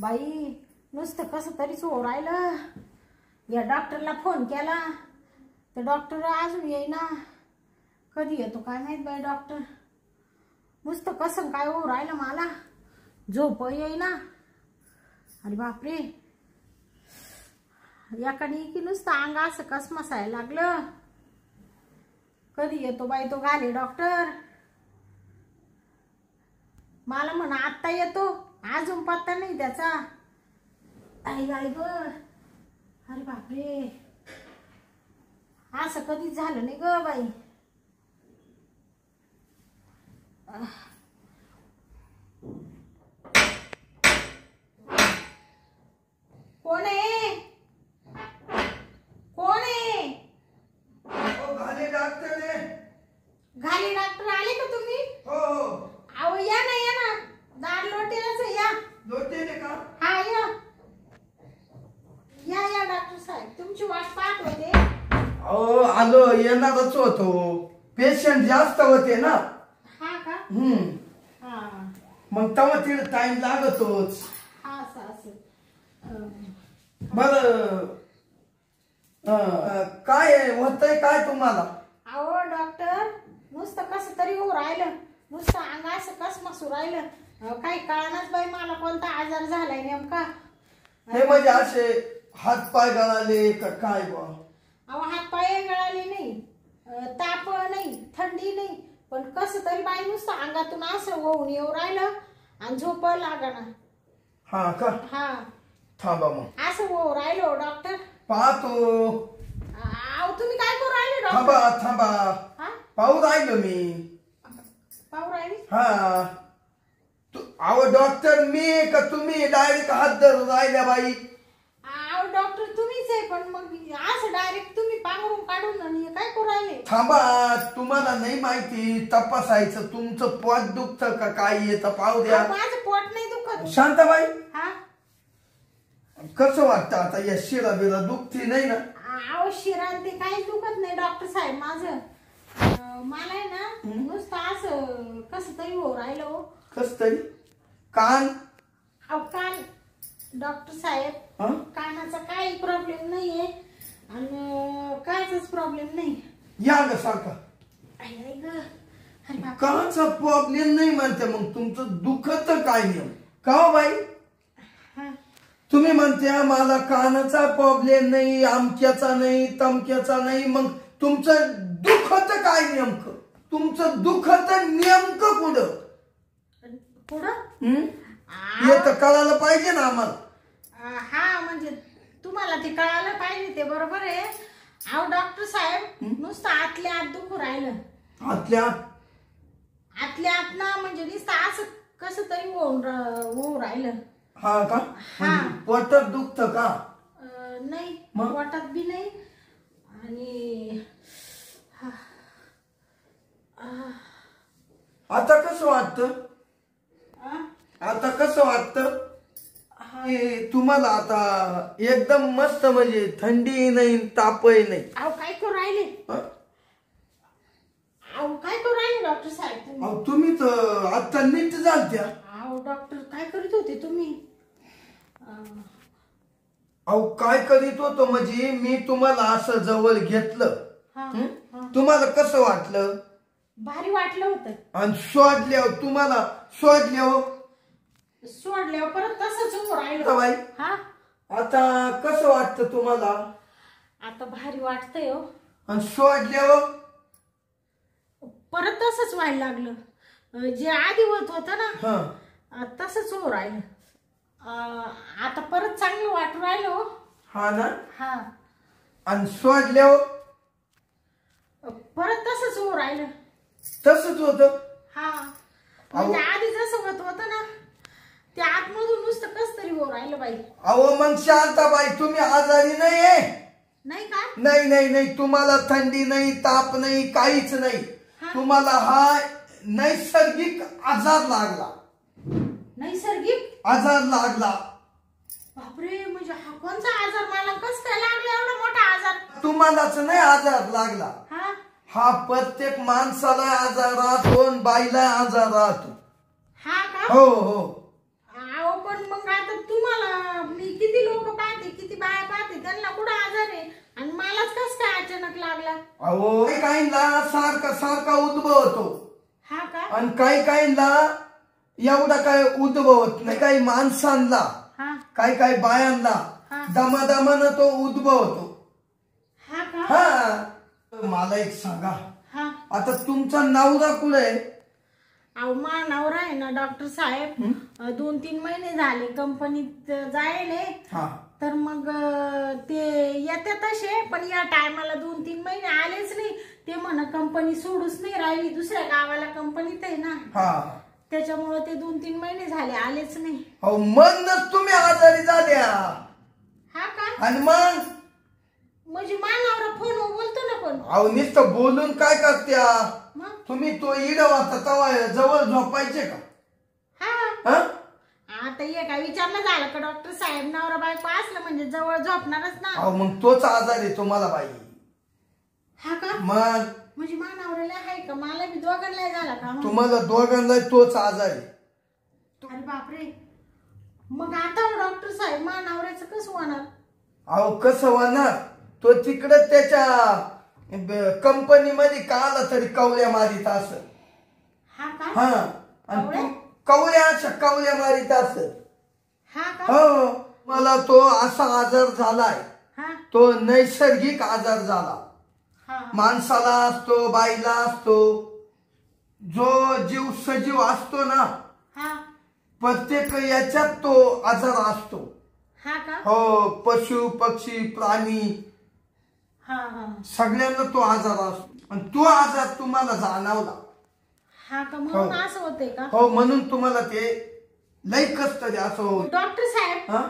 बाई नुसतं कसं तरीच हो राहिलं. या डॉक्टरला फोन केला तर डॉक्टर अजून येईना. कधी येतो काय माहित बाई डॉक्टर. नुसतं कसं काय हो राहिलं मला. झोप येईना. अरे बापरे. याकडे की नुसतं अंग असं कसमसायला लागलं. कधी येतो बाई तो गाले डॉक्टर. मला म्हणा आत्ता येतो, अजून पत्ता नाही त्याचा. आई आई ग. अरे बापरे. असं कधीच झालं नाही ग बाई. कोण आहे? कोण आहे? घाले डॉक्टर आहे. घाले डॉक्टर आले का तुम्ही? हो हो. अहो या ना दार लोटेलाच आहे, या. लोटेले का? हा या या डॉक्टर साहेब, तुमची वाट पाहत होते. अहो आलो, येणारच होतो. पेशंट जास्त होते ना. हा का? हा मग तेव्हा तिला टाइम लागतोच. हा असं. बर काय होतंय काय तुम्हाला? अहो डॉक्टर नुसतं कसं तरी हो राहिलं. नुसतं अंग असं कसमसू राहिलं. काही कळणाच बाई मला कोणता आजार झालाय नेमका. हे म्हणजे असे हात पाय गळाले का काय बा? अहो हात पाय गळाले नाही, ताप नाही, थंडी नाही, पण कसं तरी बाई नुसतं अंगातून असं होऊन येऊ राहिलं आणि झोप लागना. हा का? हा थांबा मग. असं हो राहिलो डॉक्टर. पाहतो. अहो तुम्ही काय करू राहिले थांबा डॉक्टर? थांबा. हा पाहू राहिलो मी. पाहू राहिले? हा. अहो डॉक्टर मी का तुम्ही डायरेक्ट हात धरून राहिल्या बाई? अहो डॉक्टर तुम्हीच आहे, पण मग असं डायरेक्ट तुम्ही पांघरून काढून आणि हे काय करू राहिले? थांबा. तुम्हाला नाही माहिती तपासायचं तुमचं पोट दुखतं का काय येतं पाहू द्या. माझं पोट नाही दुखत. शांताबाई हा कसं वाटतं आता? या शिरा बिरा दुखती नाही ना? अहो शिरान ते काहीच दुखत नाही डॉक्टर साहेब माझं. मला आहे ना नुसतं असं कसं तरी हो राहिलं हो. कस तरी? कान? अहो कान डॉक्टर साहेब, कानाचा काही प्रॉब्लेम नाहीये आणि कायचाच प्रॉब्लेम नाही. या ग सारखा. काचा प्रॉब्लेम नाही म्हणते, मग तुमचं दुखत काय नियम का हो बाई? तुम्ही म्हणते मला कानाचा प्रॉब्लेम नाही, आमक्याचा नाही, तमक्याचा नाही, मग तुमचं दुखत काय नेमकं? तुमचं दुखत नेमकं कुठं? पुढं हे तर कळायला पाहिजे ना आम्हाला. हा म्हणजे तुम्हाला ते कळायला पाहिजे, ते बरोबर आहे. अहो डॉक्टर साहेब नुसतं आतल्या आत दुखू राहिलं. आतल्या आत ना म्हणजे नुसतं असं कसं तरी होऊ राहिलं. हा का? पोटात दुखत का? नाही पोटात बी नाही. आणि आता कसं वाटतं? आता कसं वाटतं? तुम्हाला आता एकदम मस्त, म्हणजे थंडी नाही तापही नाही. अहो काय करू राहिले? अहो काय करू राहिले डॉक्टर साहेब? अहो तुम्ही तर आता नीट झालत्या. अहो डॉक्टर काय करीत होते तुम्ही? अहो काय करीत होतो म्हणजे मी तुम्हाला असं जवळ घेतलं. तुम्हाला कसं वाटलं? भारी वाटलं होतं. आणि सोडल्यावर तुम्हाला सोडल्यावर परत तसंच होऊ राहिलं बाई. हा आता कसं वाटतं तुम्हाला? आता भारी वाटतंय हो. आणि सोडल्यावर परत तसंच व्हायला लागलं. जे आधी होत होतं ना तसंच होऊ राहिलं. आता परत चांगलं वाटू राहिलं हो. हा ना? हा. आणि सोडल्यावर परत तसंच होऊ राहिलं. तसंच होत. हा म्हणजे आधी जसं होत होतं ना ते आतमधून नुसतं कस तरी होऊ राहिलं बाई. अहो मग शांताबाई तुम्ही आजारी नाही आहे? नाही का? नाही नाही नाही. तुम्हाला थंडी नाही, ताप नाही, काहीच नाही. तुम्हाला हा नैसर्गिक आजार लागला. नैसर्गिक आजार लागला. बापरे. म्हणजे हा कोणता आजार? मला कस काय लागला एवढा मोठा आजार? तुम्हालाच नाही आजार लागला. हा प्रत्येक माणसाला आजार राहतो, बाईला आजार राहतो. हा का? हो हो. अहो पण मग आता तुम्हाला मलाच कस काय अचानक लागला? अहो काहींना सारखा सारखा उद्भवतो हा का? आणि काहींना एवढा काय उद्भवत नाही. काही माणसांना हा काही बायांना दमादमानं तो उद्भवतो. हा का? हा मला एक सांगा, हा आता तुमचा नवरा कुठे आहे? अहो मा नवरा आहे ना डॉक्टर साहेब, 2-3 महिने झाले कंपनीत जायले. हा तर मग ते येते तसे, पण या टायमाला 2-3 महिने आलेच नाही. ते म्हणा कंपनी सोडूच नाही राहिली, दुसऱ्या गावाला कंपनीत आहे ना, हा त्याच्यामुळे ते 2-3 महिने झाले आलेच नाही. अहो म्हणूनच तुम्ही आजारी झाल्या. हा का? आणि मग म्हणजे मानावर फोन बोलतो ना पण. अहो नुसतं बोलून काय करत्या मग तुम्ही? तो इड वाजता तवा जवळ झोपायचे का? हा हा? आता ये काय विचारणं झालं का डॉक्टर साहेब? नवरा बायको असलं म्हणजे जवळ झोपणारच ना. अहो मग तोच आजार आहे तुम्हाला बाई. हा का? मग म्हणजे मानावरला आहे का? मला बी दोघांना झाला का मग? तुम्हाला दोघांना तोच आजार आहे. अरे बापरे, मग आता डॉक्टर साहेब मानावऱ्याचं कसं होणार? अहो कसं होणार? तो तिकडे त्याच्या कंपनीमध्ये का आला तरी कवल्या मारित असं. हा का? हा आणि कवल्या मारित असं. हा का? हो मला तो असा आजार झालाय, हा तो नैसर्गिक आजार झाला. हा माणसाला असतो, बाईला असतो, जो जीव सजीव असतो ना हा प्रत्येक याच्यात तो आजार असतो. हा का? हो पशु पक्षी प्राणी हा हा सगळ्यांना तो आजार असतो. आणि तो आजार तुम्हाला जाणवला. हा का? म्हणून असं होतंय का? हो म्हणून तुम्हाला ते लई कष्ट द्या असं हो. डॉक्टर साहेब हा?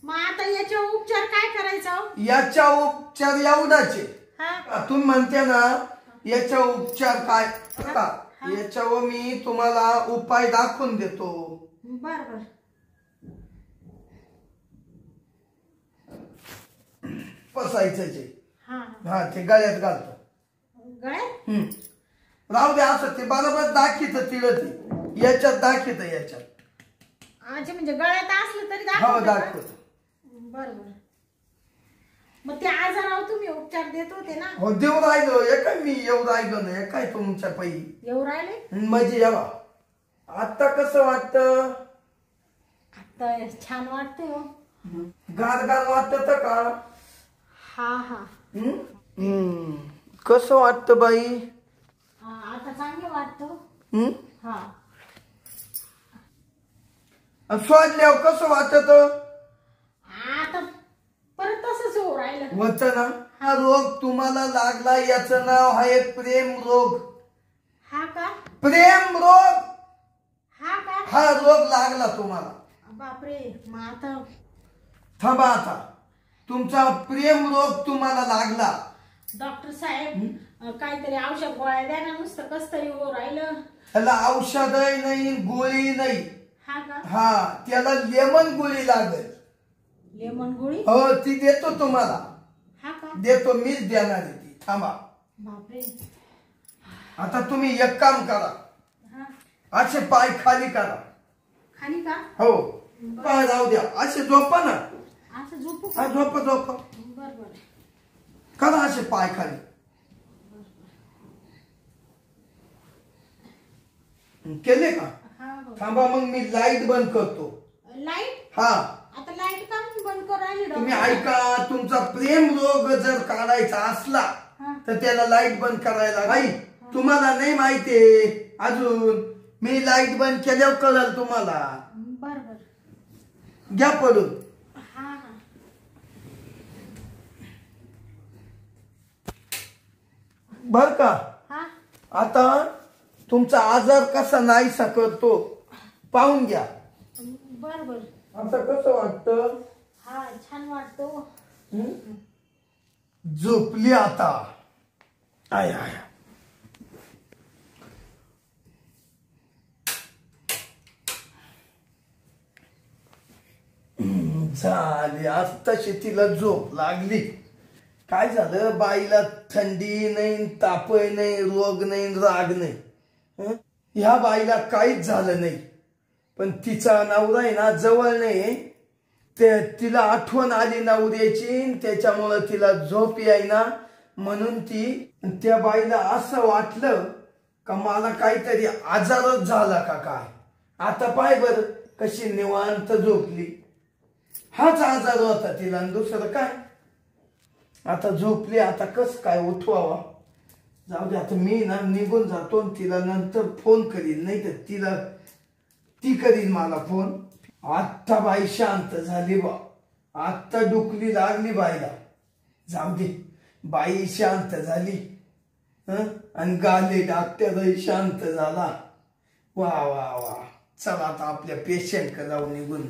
मग आता याच्या उपचार काय करायचा? याच्या उपचार एवढाचे. हा तुम्ही म्हणते ना याच्या उपचार काय का? याच्यावर मी तुम्हाला उपाय दाखवून देतो. बर बर. पसायचं जे हा हा ते गळ्यात घालतो. गळ्यात? राहू द्या असं ते बरोबर दाखित तिळत याच्यात दाखित याच्यात. अच्छा म्हणजे गळ्यात असलं तरी हो दाखवतो? दाखवतो. बर बर. मग त्या आजारावर तुम्ही उपचार देत होते ना? हो देऊ राहिलो. काय मी येऊ राहिलो ना काय तुमच्या पै येऊ राहिले? म्हणजे यावा. आता कसं वाटतं? आता छान वाटतंय हो. गार गार वाटत का? हा हा कसं वाटतं बाई? आता चांगलं वाटतं. हा सोडल्यावर कसं वाटत? आता परत तसंच होऊ राहिलं. होत ना. हा रोग तुम्हाला लागला याचं नाव आहे प्रेम रोग. हा का? प्रेम रोग हा का? हा रोग लागला तुम्हाला. बापरे. मग आता थांबा आता. तुमचा प्रेम रोग तुम्हाला लागला. डॉक्टर साहेब काहीतरी औषध गोळ्या द्या ना, नुसतं कस तरी होऊ राहिलं. त्याला औषधही नाही गोळी नाही. हा का? हा त्याला लेमन गोळी लागेल. लेमन गोळी? हो ती देतो तुम्हाला. हा का? देतो मीच देणार आहे ती. थांबा. बापरे. आता तुम्ही एक काम करा. हा असे पाय खाली करा. खाली का? हो पाय राहू द्या. असे झोपा ना. असं झोपू हा का? झोपा झोपा. बर बर. करा असे पाय खाली. केले का? हा हो. थांबा मग मी लाईट बंद करतो. लाईट? हा आता लाईट का म्हणून बंद करू राहिली तुम्ही डॉक्टर? ऐका. तुमचा प्रेम रोग जर काढायचा असला हा तर त्याला लाईट बंद करायला नाही. तुम्हाला नाही माहितीये अजून. मी लाईट बंद केल्यावर कळल तुम्हाला. बर बर. घ्या पडून. हा हा बर का? हा आता तुमचा आजार कसा नाहीसा करतो पाहून घ्या. बर बर. आता कसं वाटतं? हा छान वाटतो. झोपली आता. आय आय झाली. आज तशी तिला झोप लागली. काय झालं बाईला? थंडी नाही, तापय नाही, रोग नाही, राग नाही. ह्या बाईला काहीच झालं नाही. पण तिचा नवरा आहे ना जवळ नाही. तिला आठवण आली नवऱ्याची, त्याच्यामुळं तिला झोप येईना. म्हणून त्या बाईला असं वाटलं का मला काहीतरी आजारच झाला का काय. आता पाय बर कशी निवांत झोपली. हाच आजार होता तिला, दुसरं काय. आता झोपली, आता कस काय उठवावा. जाऊ दे, आता मी ना निघून जातो. तिला नंतर फोन करीन, नाही तर ती करीन मला फोन. आत्ता बाई शांत झाली बा. आत्ता डुकली लागली बाईला. जाऊ दे, बाई शांत झाली. आणि गाले डॉक्टरही शांत झाला. वा वा वा. चला आता आपल्या पेशंटकडे जाऊ निघून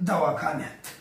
दवाखान्यात.